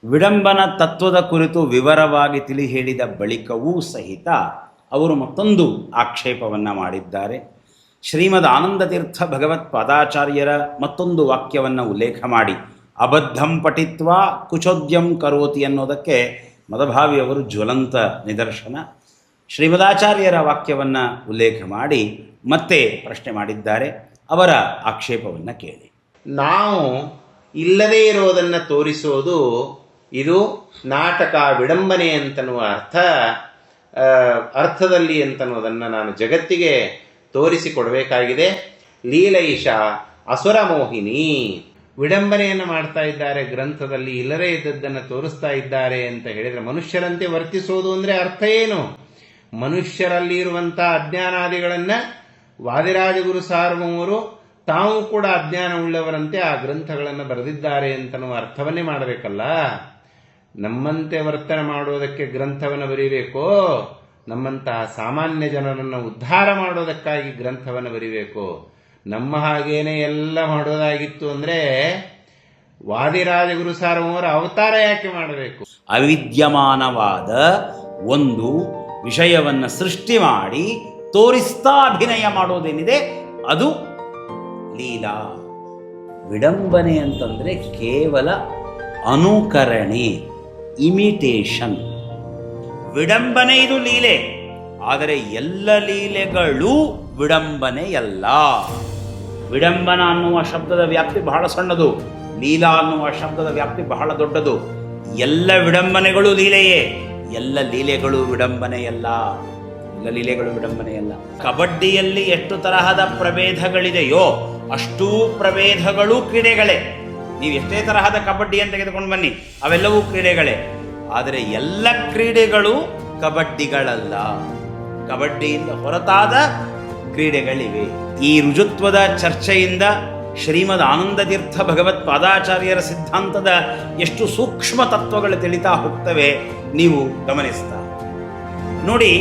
ವಿಡಂಬನ ತತ್ವದ ಕುರಿತು ವಿವರವಾಗಿ ತಿಳಿ ಹೇಳಿದ ಬಳಿಕವೂ ಸಹಿತ ಅವರು ಮತ್ತೊಂದು ಆಕ್ಷೇಪವನ್ನು ಮಾಡಿದ್ದಾರೆ. ಶ್ರೀಮದ್ ಆನಂದತೀರ್ಥ ಭಗವತ್ ಪಾದಾಚಾರ್ಯರ ಮತ್ತೊಂದು ವಾಕ್ಯವನ್ನು ಉಲ್ಲೇಖ ಮಾಡಿ ಅಬದ್ಧಂ ಪಠಿತ್ವಾ ಕುಚೋದ್ಯಂ ಕರೋತಿ ಅನ್ನೋದಕ್ಕೆ ಮದಭಾವಿಯವರು ಜ್ವಲಂತ ನಿದರ್ಶನ. ಶ್ರೀಮದಾಚಾರ್ಯರ ವಾಕ್ಯವನ್ನು ಉಲ್ಲೇಖ ಮಾಡಿ ಮತ್ತೆ ಪ್ರಶ್ನೆ ಮಾಡಿದ್ದಾರೆ. ಅವರ ಆಕ್ಷೇಪವನ್ನು ಕೇಳಿ. ನಾವು ಇಲ್ಲದೇ ಇರೋದನ್ನು ತೋರಿಸೋದು ಇದು ನಾಟಕ ವಿಡಂಬನೆ ಅಂತನ್ನುವ ಅರ್ಥದಲ್ಲಿ ಅಂತನ್ನುವುದನ್ನು ನಾನು ಜಗತ್ತಿಗೆ ತೋರಿಸಿಕೊಡಬೇಕಾಗಿದೆ. ಲೀಲೈಷ ಅಸುರ ಮೋಹಿನಿ, ವಿಡಂಬನೆಯನ್ನು ಮಾಡ್ತಾ ಇದ್ದಾರೆ ಗ್ರಂಥದಲ್ಲಿ, ಇಲ್ಲದೇ ಇದ್ದದ್ದನ್ನು ತೋರಿಸ್ತಾ ಇದ್ದಾರೆ ಅಂತ ಹೇಳಿದರೆ ಮನುಷ್ಯರಂತೆ ವರ್ತಿಸೋದು ಅಂದರೆ ಅರ್ಥ ಏನು? ಮನುಷ್ಯರಲ್ಲಿ ಇರುವಂಥ ಅಜ್ಞಾನಾದಿಗಳನ್ನು ವಾದಿರಾಜಗುರು ಸಾರ್ವಭೌಮರು ತಾವು ಕೂಡ ಅಜ್ಞಾನ ಉಳ್ಳವರಂತೆ ಆ ಗ್ರಂಥಗಳನ್ನು ಬರೆದಿದ್ದಾರೆ ಅಂತನ್ನುವ ಅರ್ಥವನ್ನೇ ಮಾಡಬೇಕಲ್ಲ. ನಮ್ಮಂತೆ ವರ್ತನೆ ಮಾಡೋದಕ್ಕೆ ಗ್ರಂಥವನ್ನು ಬರೀಬೇಕೋ, ನಮ್ಮಂತಹ ಸಾಮಾನ್ಯ ಜನರನ್ನು ಉದ್ಧಾರ ಮಾಡೋದಕ್ಕಾಗಿ ಗ್ರಂಥವನ್ನು ಬರೀಬೇಕು? ನಮ್ಮ ಹಾಗೇನೆ ಎಲ್ಲ ಮಾಡೋದಾಗಿತ್ತು ಅಂದರೆ ವಾದಿರಾಜಗುರು ಸಾರ್ವಭೌಮರ ಅವತಾರ ಯಾಕೆ ಮಾಡಬೇಕು? ಅವಿದ್ಯಮಾನವಾದ ಒಂದು ವಿಷಯವನ್ನು ಸೃಷ್ಟಿ ಮಾಡಿ ತೋರಿಸ್ತಾ ಅಭಿನಯ ಮಾಡೋದೇನಿದೆ ಅದು ಲೀಲಾ. ವಿಡಂಬನೆ ಅಂತಂದರೆ ಕೇವಲ ಅನುಕರಣೆ, ಇಮಿಟೇಷನ್. ವಿಡಂಬನೆ ಇದು ಲೀಲೆ, ಆದರೆ ಎಲ್ಲ ಲೀಲೆಗಳು ವಿಡಂಬನೆಯಲ್ಲ. ವಿಡಂಬನ ಅನ್ನುವ ಶಬ್ದದ ವ್ಯಾಪ್ತಿ ಬಹಳ ಸಣ್ಣದು, ಲೀಲಾ ಅನ್ನುವ ಶಬ್ದದ ವ್ಯಾಪ್ತಿ ಬಹಳ ದೊಡ್ಡದು. ಎಲ್ಲ ವಿಡಂಬನೆಗಳು ಲೀಲೆಯೇ, ಎಲ್ಲ ಲೀಲೆಗಳು ವಿಡಂಬನೆಯಲ್ಲ. ಎಲ್ಲ ಲೀಲೆಗಳು ವಿಡಂಬನೆಯಲ್ಲ. ಕಬಡ್ಡಿಯಲ್ಲಿ ಎಷ್ಟು ತರಹದ ಪ್ರಭೇದಗಳಿದೆಯೋ ಅಷ್ಟೂ ಪ್ರಭೇದಗಳು ಕ್ರೀಡೆಗಳೇ. ನೀವು ಎಷ್ಟೇ ತರಹದ ಕಬಡ್ಡಿಯನ್ನು ತೆಗೆದುಕೊಂಡು ಬನ್ನಿ, ಅವೆಲ್ಲವೂ ಕ್ರೀಡೆಗಳೇ. ಆದರೆ ಎಲ್ಲ ಕ್ರೀಡೆಗಳು ಕಬಡ್ಡಿಗಳಲ್ಲ. ಕಬಡ್ಡಿಯಿಂದ ಹೊರತಾದ ಕ್ರೀಡೆಗಳಿವೆ. ಈ ರುಜುತ್ವದ ಚರ್ಚೆಯಿಂದ ಶ್ರೀಮದ್ ಆನಂದತೀರ್ಥ ಭಗವತ್ ಪಾದಾಚಾರ್ಯರ ಸಿದ್ಧಾಂತದ ಎಷ್ಟು ಸೂಕ್ಷ್ಮ ತತ್ವಗಳು ತಿಳಿತಾ ಹೋಗ್ತವೆ ನೀವು ಗಮನಿಸ್ತಾ ನೋಡಿ.